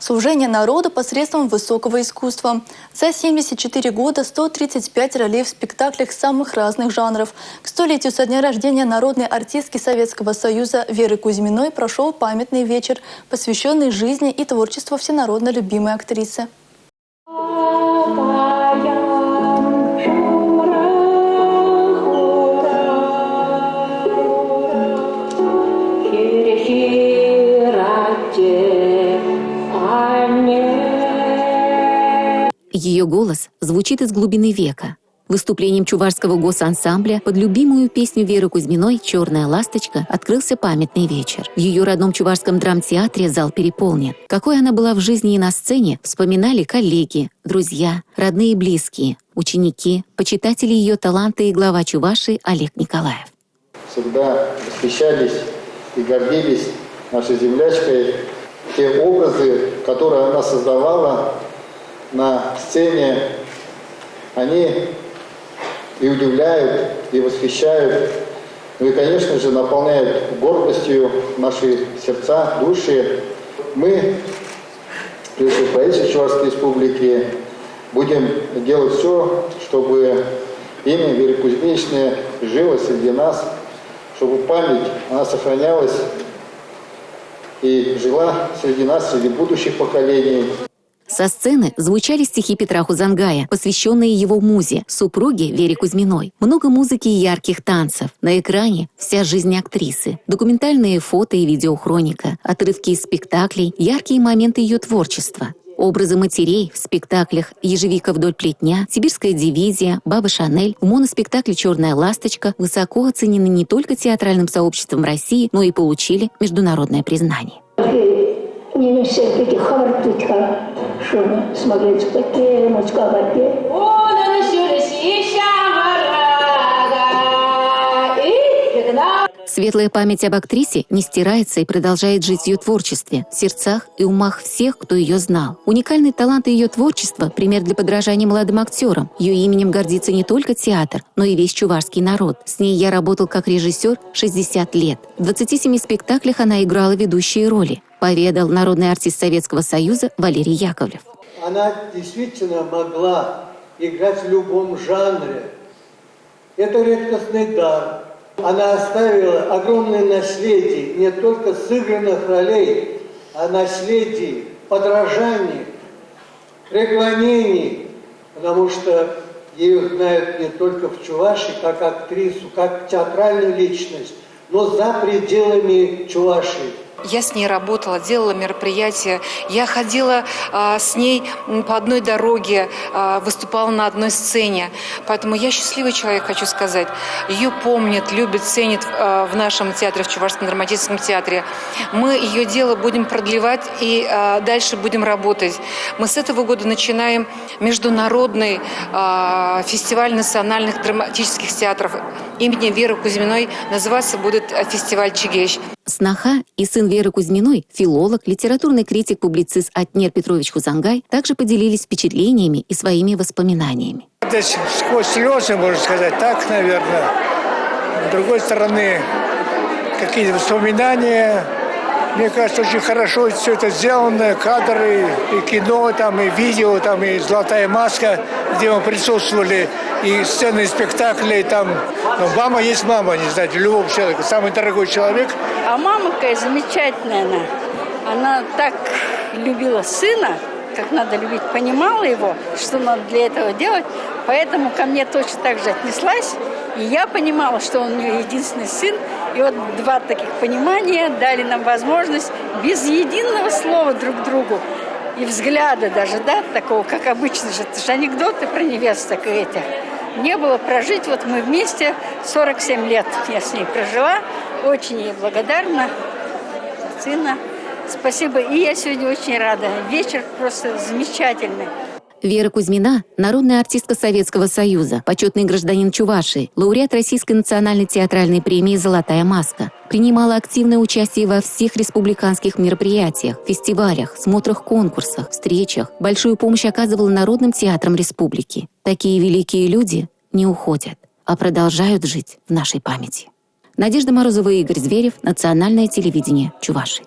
служение народу посредством высокого искусства. За 74 года 135 ролей в спектаклях самых разных жанров. К столетию со дня рождения народной артистки Советского Союза Веры Кузьминой прошел памятный вечер, посвященный жизни и творчеству всенародно любимой актрисы. Ее голос звучит из глубины века. Выступлением Чувашского госансамбля под любимую песню Веры Кузьминой «Черная ласточка» открылся памятный вечер. В ее родном Чувашском драмтеатре зал переполнен. Какой она была в жизни и на сцене, вспоминали коллеги, друзья, родные и близкие, ученики, почитатели ее таланта и глава Чувашии Олег Николаев. Всегда восхищались и гордились нашей землячкой. Те образы, которые она создавала на сцене, они и удивляют, и восхищают, ну и, конечно же, наполняют гордостью наши сердца, души. Мы, прежде всего, правительство Чувашской Республики, будем делать все, чтобы имя Веры Кузьминичны жило среди нас, чтобы память она сохранялась и жила среди нас, среди будущих поколений. Со сцены звучали стихи Петра Хузангая, посвященные его музе, супруге Вере Кузьминой. Много музыки и ярких танцев. На экране вся жизнь актрисы. Документальные фото и видеохроника. Отрывки из спектаклей, яркие моменты ее творчества. Образы матерей в спектаклях «Ежевика вдоль плетня», «Сибирская дивизия», «Баба Шанель» в моноспектакле «Черная ласточка» высоко оценены не только театральным сообществом России, но и получили международное признание. Светлая память об актрисе не стирается и продолжает жить в ее творчестве, в сердцах и умах всех, кто ее знал. Уникальный талант ее творчества – пример для подражания молодым актерам. Ее именем гордится не только театр, но и весь чувашский народ. С ней я работал как режиссер 60 лет. В 27 спектаклях она играла ведущие роли, поведал народный артист Советского Союза Валерий Яковлев. Она действительно могла играть в любом жанре. Это редкостный дар. Она оставила огромное наследие не только сыгранных ролей, а наследие подражаний, преклонений, потому что ее знают не только в Чувашии как актрису, как театральную личность, но за пределами Чувашии. Я с ней работала, делала мероприятия. Я ходила с ней по одной дороге, выступала на одной сцене. Поэтому я счастливый человек, хочу сказать. Ее помнят, любят, ценят в нашем театре, в Чувашском драматическом театре. Мы ее дело будем продлевать и дальше будем работать. Мы с этого года начинаем международный фестиваль национальных драматических театров имени Веры Кузьминой. Называться будет фестиваль «Чигещ». Сноха и сын Веры Кузьминой, филолог, литературный критик, публицист Атнер Петрович Хузангай также поделились впечатлениями и своими воспоминаниями. Это сквозь слезы, можно сказать, так, наверное. С другой стороны, какие-то воспоминания. Мне кажется, очень хорошо все это сделано, кадры, и кино, там, и видео, там, и «Золотая маска», где мы присутствовали, и сцены спектаклей, там, мама есть мама, не знаю, любого человека, самый дорогой человек. А мама какая замечательная она так любила сына, как надо любить, понимала его, что надо для этого делать, поэтому ко мне точно так же отнеслась, и я понимала, что он у нее единственный сын, и вот два таких понимания дали нам возможность без единого слова друг другу и взгляда даже, да, такого, как обычно же, это же анекдоты про невесток и этих. Не было прожить, вот мы вместе 47 лет я с ней прожила, очень ей благодарна, сына. Спасибо, и я сегодня очень рада. Вечер просто замечательный. Вера Кузьмина – народная артистка Советского Союза, почетный гражданин Чувашии, лауреат Российской национальной театральной премии «Золотая маска». Принимала активное участие во всех республиканских мероприятиях, фестивалях, смотрах, конкурсах, встречах. Большую помощь оказывала народным театрам республики. Такие великие люди не уходят, а продолжают жить в нашей памяти. Надежда Морозова и Игорь Зверев. Национальное телевидение Чувашии.